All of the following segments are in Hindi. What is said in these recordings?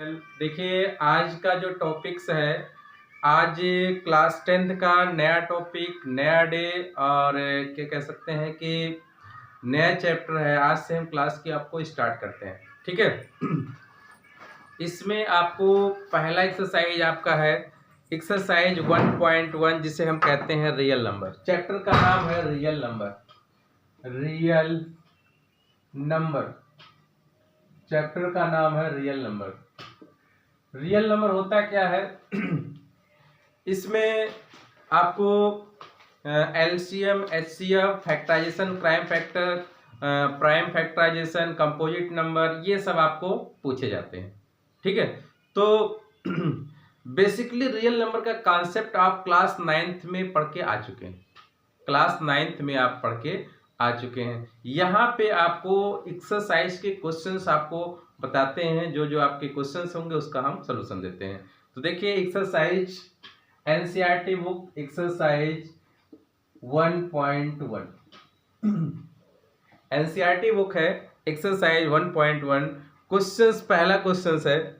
देखिए आज का जो टॉपिक्स है, आज क्लास 10th का नया टॉपिक, नया डे और क्या कह सकते हैं कि नया चैप्टर है। आज से हम क्लास की आपको स्टार्ट करते हैं, ठीक है। इसमें आपको पहला एक्सरसाइज आपका है एक्सरसाइज 1.1 जिसे हम कहते हैं रियल नंबर। चैप्टर का नाम है real number. Real number chapter का नाम है रियल नंबर। रियल नंबर होता क्या है? इसमें आपको LCM, HCF, factorisation, prime factorisation, composite number, ये सब आपको पूछे जाते हैं, ठीक है। तो बेसिकली रियल नंबर का कॉन्सेप्ट आप क्लास 9th में पढ़ के आ चुके हैं। क्लास 9th में आप पढ़ के आ चुके हैं। यहाँ पे आपको एक्सरसाइज के क्वेश्चंस आपको बताते हैं, जो जो आपके क्वेश्चंस होंगे उसका हम सलूशन देते हैं। तो देखिए exercise NCERT book exercise 1.1 NCERT book है एक्सरसाइज 1.1। क्वेश्चंस, पहला क्वेश्चंस है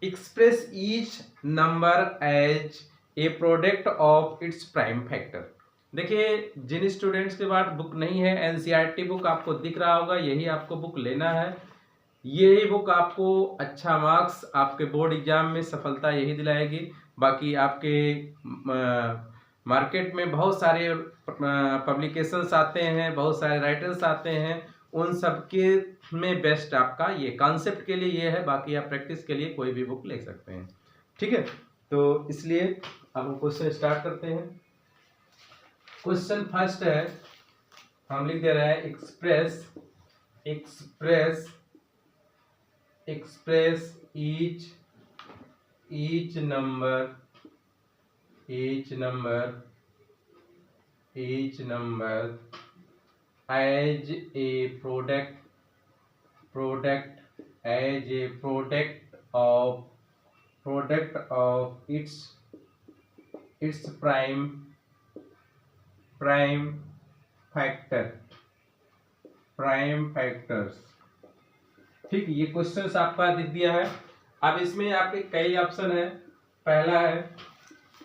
express each number as a product of its prime factor. देखिए जिन स्टूडेंट्स के पास बुक नहीं है, एनसीईआरटी बुक आपको दिख रहा होगा, यही आपको बुक लेना है। यही बुक आपको अच्छा मार्क्स, आपके बोर्ड एग्जाम में सफलता यही दिलाएगी। बाकी आपके मार्केट में बहुत सारे पब्लिकेशंस आते हैं, बहुत सारे राइटर्स आते हैं, उन सब के में बेस्ट आपका ये कॉन्सेप्ट के लिए ये है। बाकी आप प्रैक्टिस के लिए कोई भी बुक ले सकते हैं, ठीक है। तो इसलिए अब हम क्वेश्चन स्टार्ट करते हैं। क्वेश्चन फर्स्ट है, हम लिख दे रहे हैं express each number as a product of its prime factors। ठीक, ये क्वेश्चंस आपका दिख दिया है। अब इसमें आपके कई ऑप्शन है। पहला है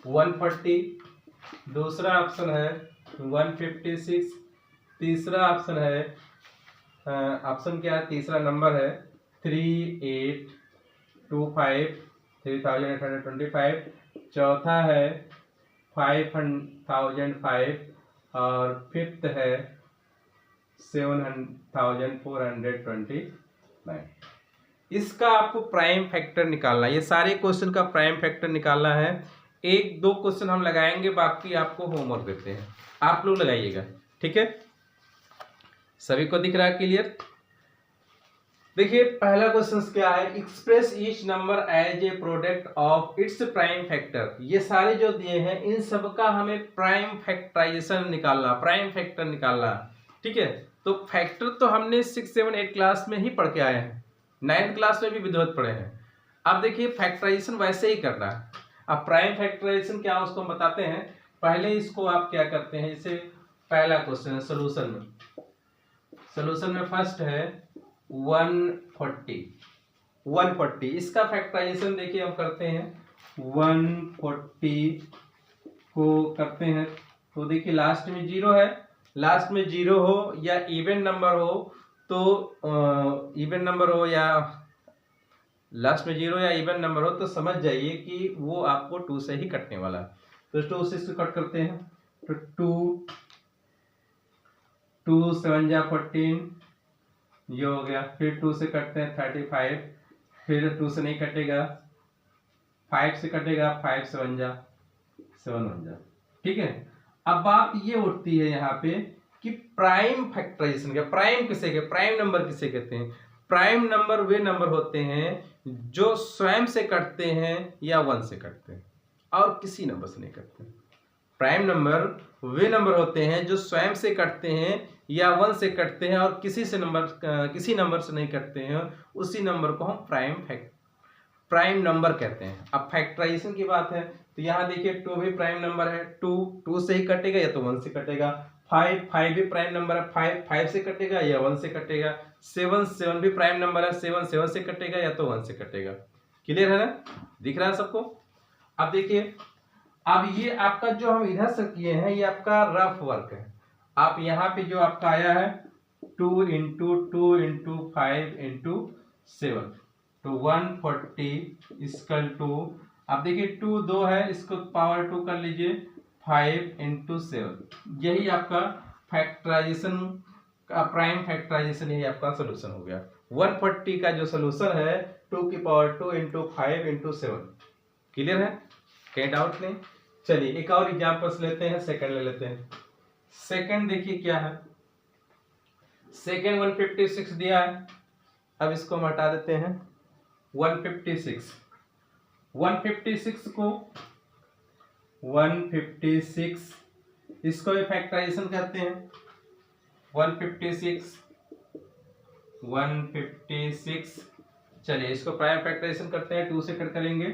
140, दूसरा ऑप्शन है 156, तीसरा ऑप्शन है ऑप्शन क्या है, तीसरा नंबर है 3825, चौथा है 5005 और फिफ्थ है 7429। इसका आपको प्राइम फैक्टर निकालना है। ये सारे क्वेश्चन का प्राइम फैक्टर निकालना है। एक दो क्वेश्चन हम लगाएंगे, बाकी आपको होमवर्क देते हैं, आप लोग लगाइएगा, ठीक है। सभी को दिख रहा है क्लियर? देखिए पहला क्वेश्चन क्या है, express each number as a product of its prime factor. ये सारे जो दिए हैं इन सब का हमें प्राइम फैक्टराइजेशन निकालना, प्राइम फैक्टर निकालना, ठीक है। तो फैक्टर तो हमने 6, 7, 8 क्लास में ही पढ़ के आए हैं, 9th क्लास में भी विधिवत पढ़े हैं। अब देखिए फैक्टराइजेशन वैसे ही करना है। अब प्राइम फैक्टराइजेशन क्या है उसको हम बताते हैं। पहले इसको आप क्या करते हैं, जैसे पहला क्वेश्चन है सॉल्यूशन में फर्स्ट है 140। इसका फैक्टराइजेशन देखिए हम करते हैं, 140 को करते हैं तो देखिए लास्ट में जीरो है, लास्ट में जीरो हो या इवन नंबर हो तो इवन नंबर हो या लास्ट में जीरो या इवन नंबर हो तो समझ जाइए कि वो आपको 2 से ही कटने वाला है। तो 2 से इसको कट करते हैं तो 2 7 जा 14 ये हो गया। फिर 2 से कटते हैं 35, फिर 2 से नहीं कटेगा, 5 से कटेगा, 5 7 जा 7 जा, ठीक है। अब बात ये उठती है यहाँ पे कि प्राइम फैक्टराइजेशन का, प्राइम नंबर किसे कहते हैं? प्राइम नंबर वे नंबर होते हैं जो स्वयं से कटते हैं या 1 से कटते हैं और किसी नंबर से नहीं कटते। प्राइम नंबर वे नंबर होते हैं जो स्वयं से कटते हैं या 1 से कटते हैं और किसी नंबर से नहीं कटते हैं, उसी नंबर को हम प्राइम नंबर कहते हैं। अब फैक्टराइजेशन की बात है तो यहाँ देखिए 2 भी प्राइम नंबर है, 2 से ही कटेगा या तो 1 से कटेगा। 5 भी प्राइम नंबर है, 5 से कटेगा या 1 से कटेगा। 7 भी प्राइम नंबर है, 7 से कटेगा या तो 1 से कटेगा। क्लियर है ना, दिख रहा है सबको। अब देखिए, अब ये आपका जो हम इधर से किए हैं ये आपका रफ वर्क है। आप यहाँ पे जो आपका आया है 2 इंटू 2 इंटू 5 इंटू 7 तो 140 इसकल टू, अब देखिए 2 2 है, इसको पावर 2 कर लीजिए, 5 इंटू 7। यही आपका फैक्टराइजेशन का प्राइम फैक्टराइजेशन, यही आपका सोल्यूशन हो गया। 140 का जो सोल्यूशन है 2 की पावर 2 इंटू 5 इंटू 7। क्लियर है, कहीं डाउट नहीं। चलिए एक और एग्जांपल्स लेते हैं, सेकंड ले लेते हैं। सेकंड देखिए क्या है, सेकंड 156 दिया है। अब इसको हम हटा देते हैं 156 को 156 इसको भी फैक्टराइजेशन करते हैं। 156 चलिए इसको प्राइम फैक्टराइजेशन करते हैं, 2 से कट करेंगे,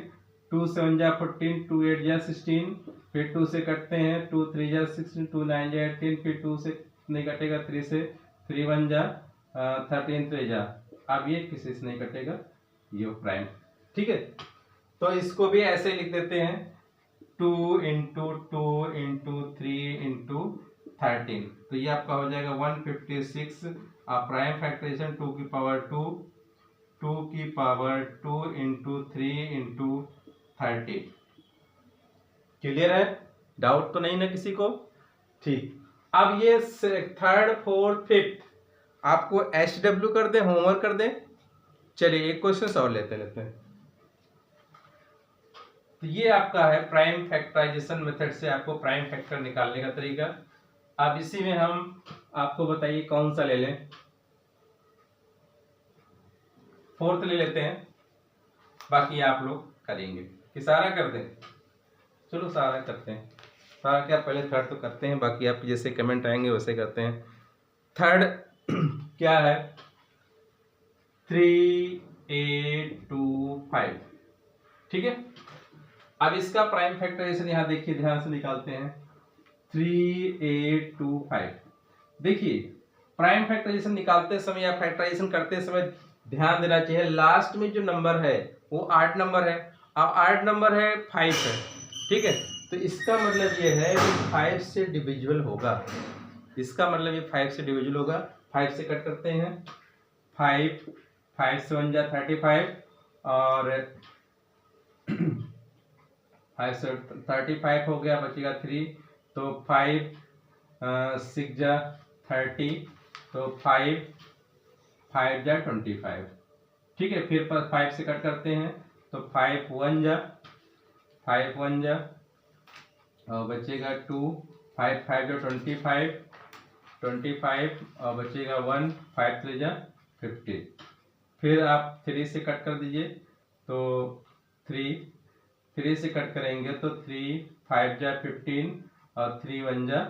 2 7 जा 14, 2 8 जा 16, फिर 2 से कटते हैं, 2 3 जा 16, 2 9 जा 18, फिर 2 से नहीं कटेगा, 3 से 3 1 जा 13 3 जा, अब ये किसी से नहीं कटेगा, ये प्राइम। ठीक है, तो इसको भी ऐसे लिख देते हैं 2 इंटू 2 इंटू 3 इंटू 13, तो ये आपका हो जाएगा 156 प्राइम फैक्टराइजेशन 2 की पावर 2 की पावर 2 इंटू 3 इंटू 30। क्लियर है, डाउट तो नहीं ना किसी को। ठीक, अब ये थर्ड फोर्थ फिफ्थ आपको HW कर दे, होमवर्क कर दे। चलिए एक क्वेश्चन और लेते हैं। तो ये आपका है प्राइम फैक्टराइजेशन मेथड से आपको प्राइम फैक्टर निकालने का तरीका। अब इसी में हम आपको बताइए कौन सा ले लें, फोर्थ ले लेते हैं, बाकी आप लोग करेंगे कि सारा कर दें। चलो सारा करते हैं, सारा क्या पहले थर्ड तो करते हैं, बाकी आप जैसे कमेंट आएंगे वैसे करते हैं। थर्ड क्या है 3 8 2 5। ठीक है, अब इसका प्राइम फैक्टराइजेशन यहाँ देखिए ध्यान से निकालते हैं 3 8 2 5। देखिए प्राइम फैक्टराइजेशन निकालते समय या फैक्टराइजेशन करते समय ध्यान देना चाहिए लास्ट में जो नंबर है वो 8 नंबर है, अब 8 नंबर है 5 है। ठीक है, तो इसका मतलब ये है कि 5 से डिविजिबल होगा, इसका मतलब ये 5 से डिविजिबल होगा। 5 से कट करते हैं, 5 5 से 1 जा 35 और 5 से 35 हो गया, बचेगा 3, तो 5 6 जा 30, तो 5 5 जा 25। ठीक है, फिर 5 से कट करते हैं तो 5 1 जा और बचेगा 2, 5 5 जा 25 और बचेगा 1, 5 3 जा 50। फिर आप 3 से कट कर दीजिए तो 3 से कट करेंगे तो 3 5 जा 15 और 3 1 जा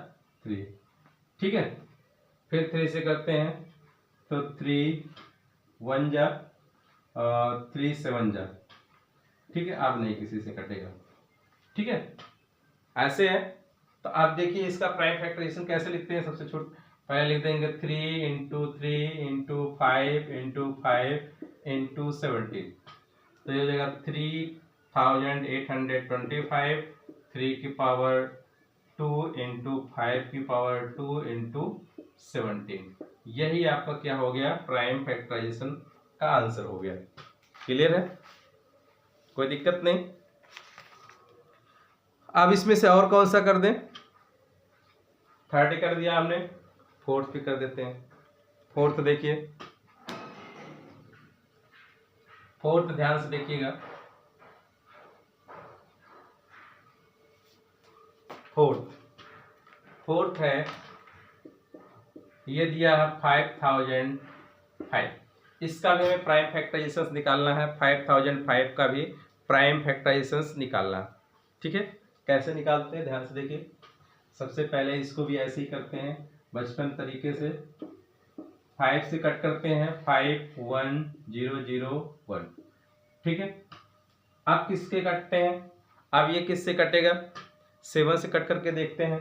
3। ठीक है, फिर 3 से करते हैं तो 3 1 जा और 3 7 जा। ठीक है, अब नहीं किसी से कटेगा। ठीक है, ऐसे है। तो आप देखिए इसका प्राइम फैक्टराइजेशन कैसे लिखते हैं। सबसे छोटा पहले लिख देंगे 3 इंटू 3 इंटू 5 इंटू 5 इंटू 17, तो ये हो जाएगा 3825, 3 की पावर 2 इंटू 5 की पावर 2 इंटू 17। यही आपका क्या हो गया, प्राइम फैक्टराइजेशन का आंसर हो गया। क्लियर है, कोई दिक्कत नहीं। अब इसमें से और कौन सा कर दें, थर्ड कर दिया हमने, फोर्थ भी कर देते हैं। फोर्थ देखिए, फोर्थ ध्यान से देखिएगा। फोर्थ है, ये दिया है 5005, इसका भी हमें प्राइम फैक्टराइजेशन निकालना है। 5005 का भी प्राइम फैक्टराइजेशन निकालना। ठीक है, कैसे निकालते हैं ध्यान से देखिए। सबसे पहले इसको भी ऐसे ही करते हैं बचपन तरीके से, 5 से कट करते हैं 5 1 0 0 1। ठीक है, अब किसके कटते हैं, अब ये किससे कटेगा, 7 से कट करके देखते हैं।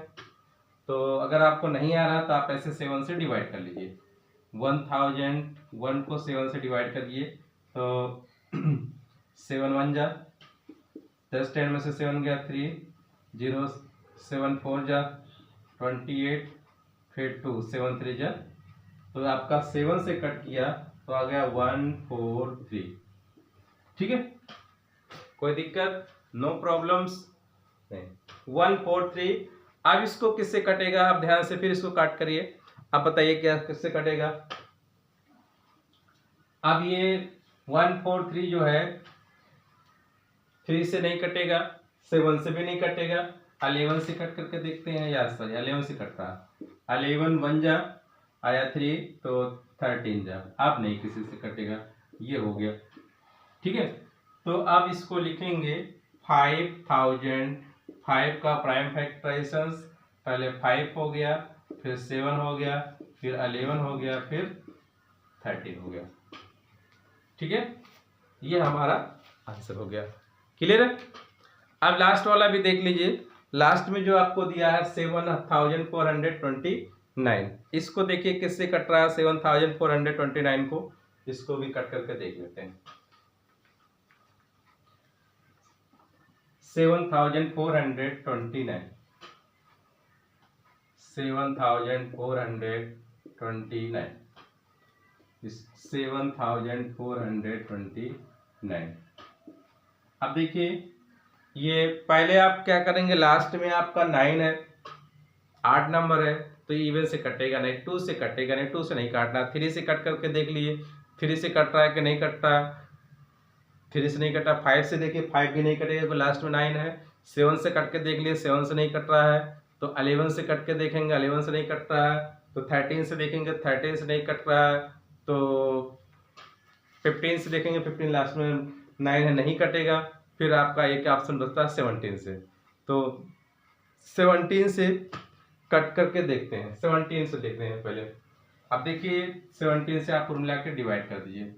तो अगर आपको नहीं आ रहा तो आप ऐसे 7 से डिवाइड कर लीजिए। 1001 को 7 से डिवाइड करिए तो 7 1 जा, 10 10 में से 7 गया 3, 0 7 4 जा 28, फिर 2 7 3 जा, तो आपका 7 से कट किया तो आ गया 1 4 3। ठीक है, कोई दिक्कत, नो प्रॉब्लम्स नहीं। 1 4 3। अब इसको किससे कटेगा, आप ध्यान से फिर इसको काट करिए, आप बताइए क्या किससे कटेगा। अब ये 1 4 3 जो है 3 से नहीं कटेगा, 7 से भी नहीं कटेगा, 11 से कट करके देखते हैं, या सॉरी 11 से कट रहा, 11 1 जा आया 3 तो 13 जा, अब नहीं किसी से कटेगा, ये हो गया। ठीक है, तो अब इसको लिखेंगे 5000, 5 का प्राइम फैक्टराइजेशन, पहले 5 हो गया, फिर 7 हो गया, फिर 11 हो गया, फिर 13 हो गया। ठीक है, ये हमारा आंसर हो गया। क्लियर है? अब लास्ट वाला भी देख लीजिए, लास्ट में जो आपको दिया है 7429, इसको देखिए किससे कट रहा है 7429 को, इसको भी कट करके देख लेते हैं। 7429, 7429, 7429। अब देखिए, ये पहले आप क्या करेंगे, लास्ट में आपका 9 है, 8 नंबर है, तो इवन से कटेगा नहीं, 2 से कटेगा नहीं, 2 से नहीं काटना, 3 से कट करके देख लिए, 3 से कट रहा है कि नहीं कट रहा, 3 से नहीं कटा, 5 से देखिए 5 भी नहीं कटेगा, तो लास्ट में 9 है, 7 से कट के देख लिए, 7 से नहीं कट रहा है, तो 11 से कट के देखेंगे, 11 से नहीं कट रहा है, तो 13 से देखेंगे, 13 से नहीं कट रहा है, तो 15 से देखेंगे, 15 लास्ट में 9 है, नहीं कटेगा, फिर आपका एक ऑप्शन बचता है 17 से, तो 17 से कट करके देखते हैं, 17 से देखते हैं पहले। अब देखिए 17 से आप मिला के डिवाइड कर दीजिए,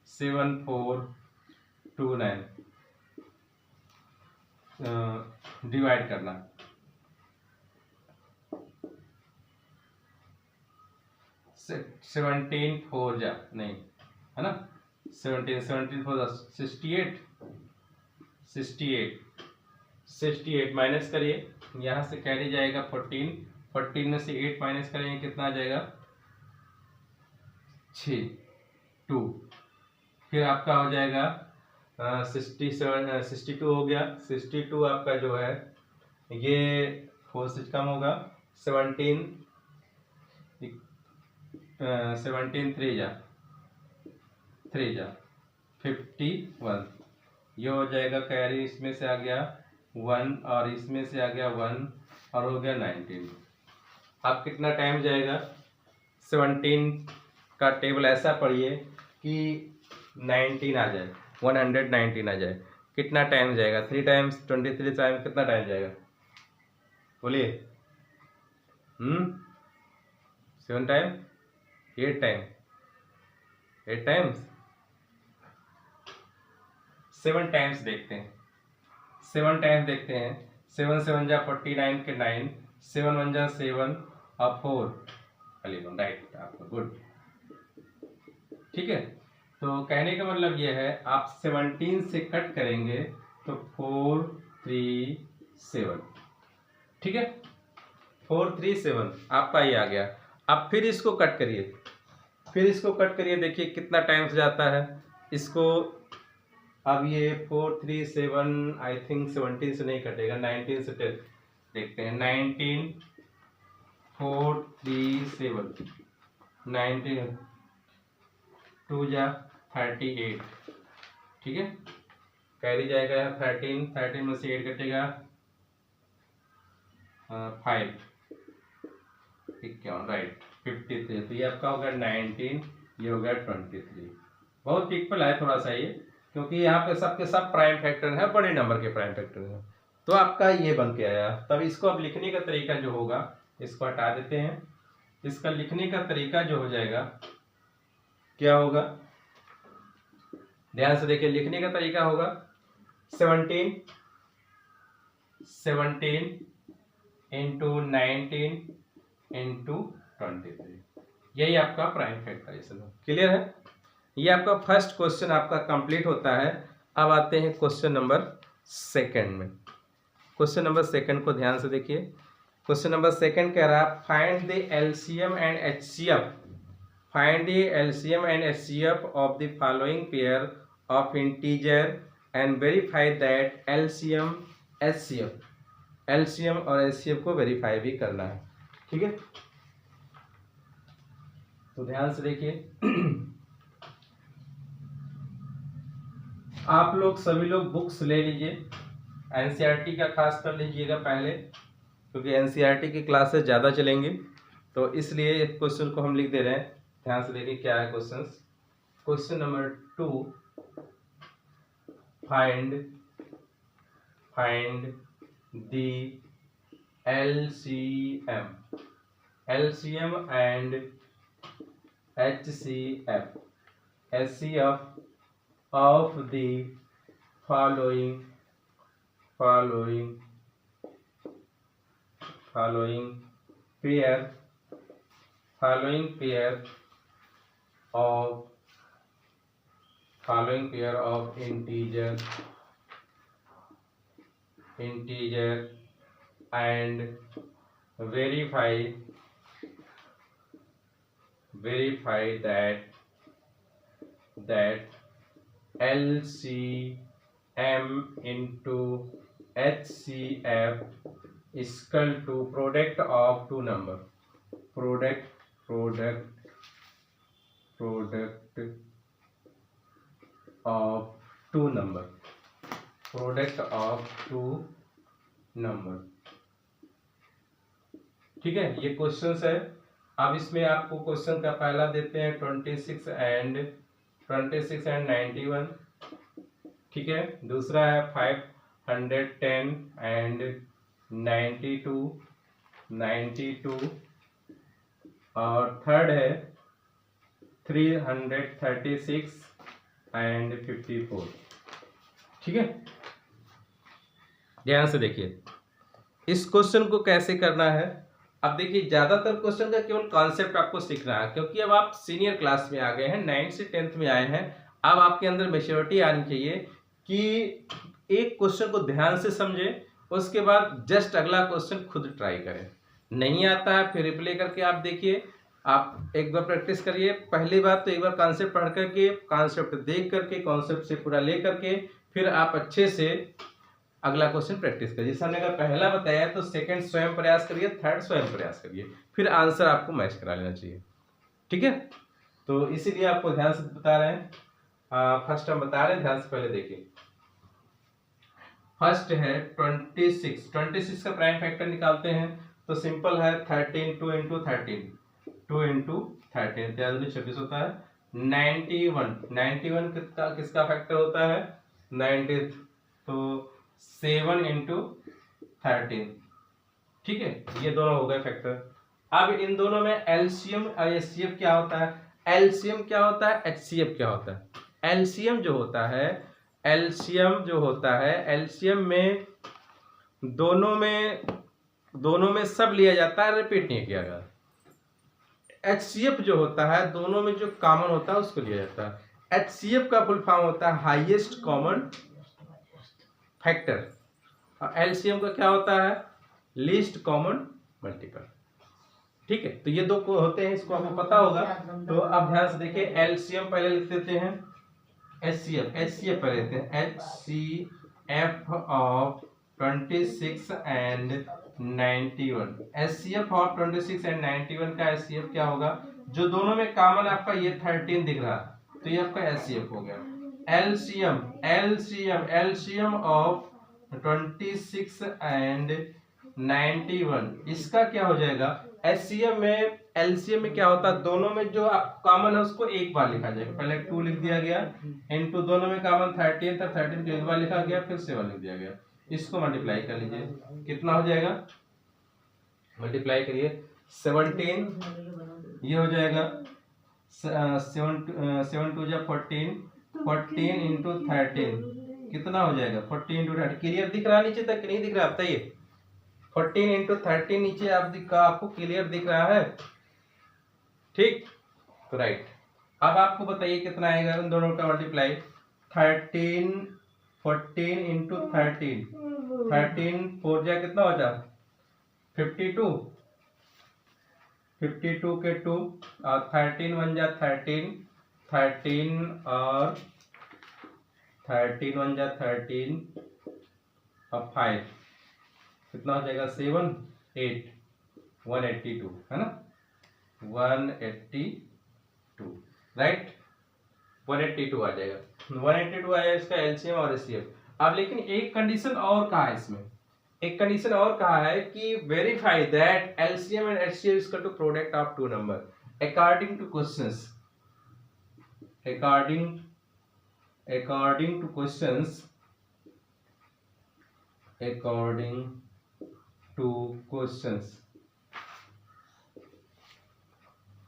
7429 डिवाइड करना, 17 4 जा नहीं है ना, 17 4 68, 68 माइनस करिए, यहाँ से कैरी जाएगा 14 में से 8 माइनस करेंगे कितना आ जाएगा 6 2, फिर आपका हो जाएगा 62 हो गया, 62 आपका जो है ये 4 से कम होगा, 17 3 जा 51, ये हो जाएगा कैरी, इसमें से आ गया 1 और इसमें से आ गया 1 और हो गया 19। अब कितना टाइम जाएगा, 17 का टेबल ऐसा पढ़िए कि 19 आ जाए, 119 आ जाए, कितना टाइम जाएगा, 3 टाइम्स 23 टाइम कितना टाइम जाएगा, बोलिए 7 टाइम 8 टाइम 8 टाइम्स 7 टाइम्स देखते हैं, 7 टाइम्स देखते हैं, 7 7 जा 49 के 9, 7 1 जा 7 और 4 11, राइट, आपका गुड। ठीक है, तो कहने का मतलब ये है, आप 17 से कट करेंगे तो 4 3 7, ठीक है, 4 3 7 आपका ये आ गया। अब फिर इसको कट करिए, देखिए कितना टाइम से जाता है इसको। अब ये 4 3 7 आई थिंक 17 से नहीं कटेगा, 19 से देखते हैं, 19 4 3 7 19 2 जा 38, ठीक है, कैरी जाएगा 13 में से 8 कटेगा 5 51, राइट 53, तो ये आपका होगा 19, ये होगा 23। बहुत इक्वल है थोड़ा सा ये, क्योंकि यहाँ पे सबके सब प्राइम फैक्टर है, बड़े नंबर के प्राइम फैक्टर हैं, तो आपका ये बन के आया। तब इसको अब लिखने का तरीका जो होगा, इसको हटा देते हैं, इसका लिखने का तरीका जो हो जाएगा क्या होगा, ध्यान से देखिए, लिखने का तरीका होगा 17 इंटू 19 इंटू 23, यही आपका प्राइम फैक्टराइजेशन है। क्लियर है? ये आपका फर्स्ट क्वेश्चन आपका कंप्लीट होता है। अब आते हैं क्वेश्चन नंबर सेकंड में। क्वेश्चन नंबर सेकंड को ध्यान से देखिए। क्वेश्चन नंबर सेकंड कह रहा है find the LCM and HCF, find the LCM and HCF of the following pair of integer and verify that LCM HCF, LCM और एचसीएफ को वेरीफाई भी करना है। ठीक है, तो ध्यान से देखिए। आप लोग सभी लोग बुक्स ले लीजिए, एनसीईआरटी का खास कर लीजिएगा पहले, क्योंकि एनसीईआरटी की क्लासेस ज़्यादा चलेंगी, तो इसलिए क्वेश्चन को हम लिख दे रहे हैं। ध्यान से देखिए क्या है question. Question number 2, find the LCM and HCF of the following pair of integer and verify that LCM into HCF is equal to product of two number, product of two number, ठीक है, ये क्वेश्चंस है। अब इसमें आपको क्वेश्चन का पहला देते हैं 26 एंड 91, ठीक है। दूसरा है 510 एंड 92 और थर्ड है 336 एंड 54, ठीक है। ध्यान से देखिए इस क्वेश्चन को कैसे करना है। अब देखिए ज्यादातर क्वेश्चन का केवल कॉन्सेप्ट आपको सीखना है, क्योंकि अब आप सीनियर क्लास में आ गए हैं, 9th से 10th में आए हैं। अब आपके अंदर मैच्योरिटी आनी चाहिए कि एक क्वेश्चन को ध्यान से समझें, उसके बाद जस्ट अगला क्वेश्चन खुद ट्राई करें। नहीं आता है फिर रिप्ले करके आप देखिए, आप एक बार प्रैक्टिस करिए। पहली बात तो एक बार कॉन्सेप्ट पढ़ करके, कॉन्सेप्ट देख करके, कॉन्सेप्ट से पूरा ले करके फिर आप अच्छे से अगला क्वेश्चन प्रैक्टिस करिए। जैसे हमने अगर पहला बताया तो सेकंड स्वयं प्रयास करिए, थर्ड स्वयं प्रयास करिए, फिर आंसर आपको मैच करा लेना चाहिए, ठीक है। तो इसीलिए आपको ध्यान से बता रहे हैं। फर्स्ट हम बता रहे हैं, ध्यान से पहले देखिए। फर्स्ट है 26 का प्राइम फैक्टर निकालते हैं तो सिंपल है 13 2 into 13 26 होता है। 91 किसका फैक्टर होता है 90, तो 7 into 13, ठीक है। ये दोनों हो गए फैक्टर। अब इन दोनों में एलसीएम और एचसीएफ क्या होता है, एलसीएम क्या होता है, एचसीएफ क्या होता है। एलसीएम जो होता है, एलसीएम में दोनों में सब लिया जाता है, रिपीट नहीं किया जाता। एचसीएफ जो होता है दोनों में जो कॉमन होता है उसको लिया जाता है। एचसीएफ का फुल फॉर्म होता है हाईएस्ट कॉमन फैक्टर, और एलसीएम का क्या होता है लीस्ट कॉमन मल्टीपल, ठीक है। तो ये दो को होते हैं, इसको आपको पता होगा। तो अब ध्यान से देखिए एलसीएम पहले लिख देते हैं, एचसीएफ पहले लेते हैं। HCF of 26 and 91, HCF of 26 and 91 का एचसीएफ क्या होगा, जो दोनों में कॉमन आपका ये 13 दिख रहा है तो ये आपका एचसीएफ हो गया। एलसीएम ऑफ 26 एंड 91 इसका क्या हो जाएगा, एचसीएम में एलसीएम में क्या होता है दोनों में जो कॉमन है उसको एक बार लिखा जाएगा। पहले 2 लिख दिया गया, इनटू दोनों में कॉमन 13 था, 13 को एक बार लिखा गया, फिर 7 लिख दिया गया। इसको मल्टीप्लाई कर लीजिए, कितना हो जाएगा, मल्टीप्लाई करिए 17, ये हो जाएगा 7 2 जा 14 इंटू 13 कितना हो जाएगा 14 इंटू 13। क्लियर दिख रहा है नीचे तक कि नहीं दिख रहा, बताइए। 14 इंटू 13 नीचे आपको क्लियर दिख रहा है, ठीक, तो राइट। अब आपको बताइए कितना आएगा इन दोनों का मल्टीप्लाई। 13 14 इंटू 13, 13 4 जा कितना हो जा 52, 52 के 2 और 13 1 जा 13, 13 और 13 1 जा 13 और 5 कितना हो जाएगा 7 8 182 है ना 182 राइट 182 आ जाएगा 182 आया इसका एलसीएम और एचसीएफ। अब लेकिन एक कंडीशन और कहा है इसमें, एक कंडीशन और कहा है कि verify that LCM and HCF is equal to product of two number according to questions, according to questions, according to questions।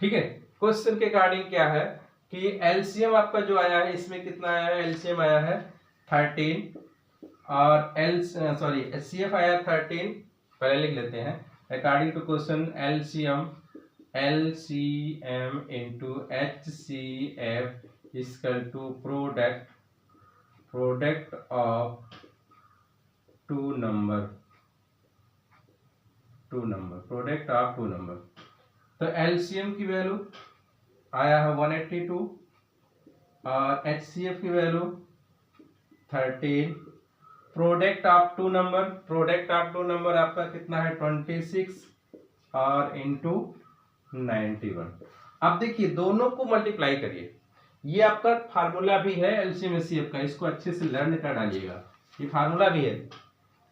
ठीक है, क्वेश्चन के अकॉर्डिंग क्या है कि एलसीएम आपका जो आया है इसमें कितना आया है, एलसीएम आया है 13 और एचसीएफ आया 13, पहले लिख लेते हैं according to question LCM into HCF equal to product of two number, product of two number. तो एलसीएम की वैल्यू आया है 182 और एचसीएफ की value 13, product of two number आपका कितना है 26 और इंटू 91। अब देखिए दोनों को मल्टीप्लाई करिए, ये आपका फार्मूला भी है एलसीएम एचसीएफ का, इसको अच्छे से लर्न कर डालिएगा, ये फार्मूला भी है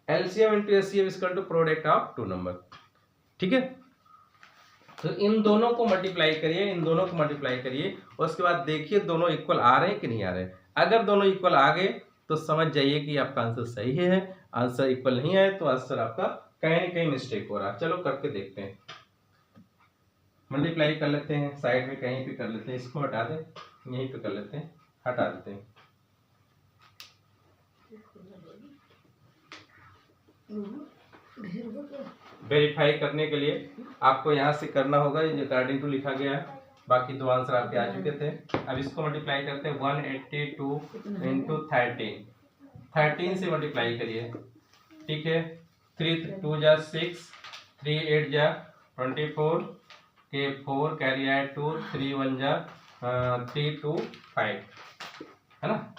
LCM into HCF equal to product of two number. ठीक है, तो इन दोनों को मल्टीप्लाई करिए, उसके बाद देखिए दोनों इक्वल आ रहे हैं कि नहीं आ रहे हैं। अगर दोनों इक्वल आ गए तो समझ जाइए कि आपका आंसर सही है, आंसर इक्वल नहीं आए तो आंसर आपका कहीं न कहीं मिस्टेक हो रहा है। चलो करके देखते हैं, मल्टीप्लाई कर लेते हैं, साइड में कहीं पे कर लेते हैं, इसको हटा दें, यहीं पे कर लेते हैं, हटा देते हैं। वेरीफाई करने के लिए आपको यहाँ से करना होगा, ये अकॉर्डिंग टू लिखा गया है, बाकी दो आंसर आपके आ चुके थे। अब इसको मल्टीप्लाई करते हैं 182 इंटू 13 से मल्टीप्लाई करिए। ठीक है, 3 2 जा 6, 3 8 जा 24 के 4 कैरी आए 2, 3 1 जा 3 2 5 है ना,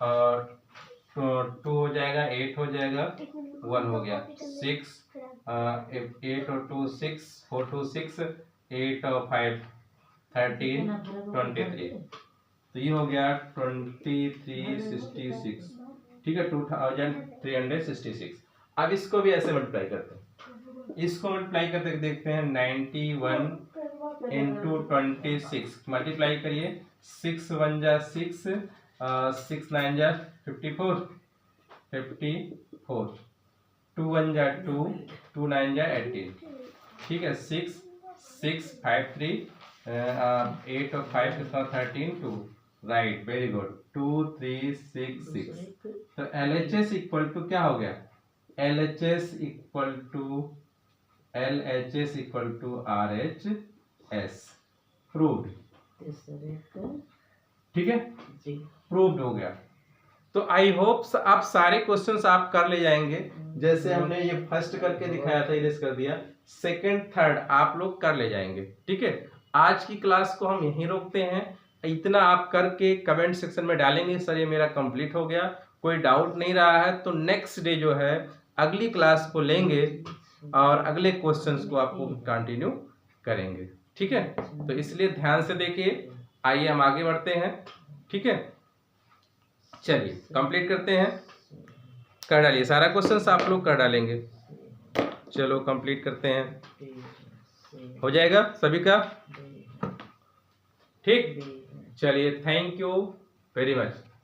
और 2 हो जाएगा 8 हो जाएगा 1 हो गया 6 8 और 2 6 4 2 6 8 और 5 13 23, तो ये हो गया 2366। ठीक है 2366। अब इसको भी ऐसे मल्टीप्लाई करते हैं, इसको मल्टीप्लाई करते देखते हैं 91 इंटू 26 मल्टीप्लाई करिए, 6 1 जा 6 6 9 जा 54 2 1 जा 2 2 9 जा 18। ठीक है 6 6 5 3 8 और 5 कितना 13 2 राइट, वेरी गुड 2 3 6 6। तो LHS इक्वल टू क्या हो गया, LHS equal to RHS proved. ठीक है प्रूव्ड हो गया। तो आई होप आप सारे क्वेश्चंस आप कर ले जाएंगे, जैसे हमने ये फर्स्ट करके दिखाया था, इरेज कर दिया, सेकंड थर्ड आप लोग कर ले जाएंगे। ठीक है, आज की क्लास को हम यहीं रोकते हैं, इतना आप करके कमेंट सेक्शन में डालेंगे सर ये मेरा कंप्लीट हो गया, कोई डाउट नहीं रहा है तो नेक्स्ट डे जो है अगली क्लास को लेंगे और अगले क्वेश्चंस को आपको कंटिन्यू करेंगे। ठीक है, तो इसलिए ध्यान से देखिए। आइए हम आगे बढ़ते हैं। ठीक है, चलिए कंप्लीट करते हैं, कर डालिए सारा क्वेश्चंस आप लोग कर डालेंगे। चलो कंप्लीट करते हैं, हो जाएगा सभी का। ठीक, चलिए थैंक यू वेरी मच।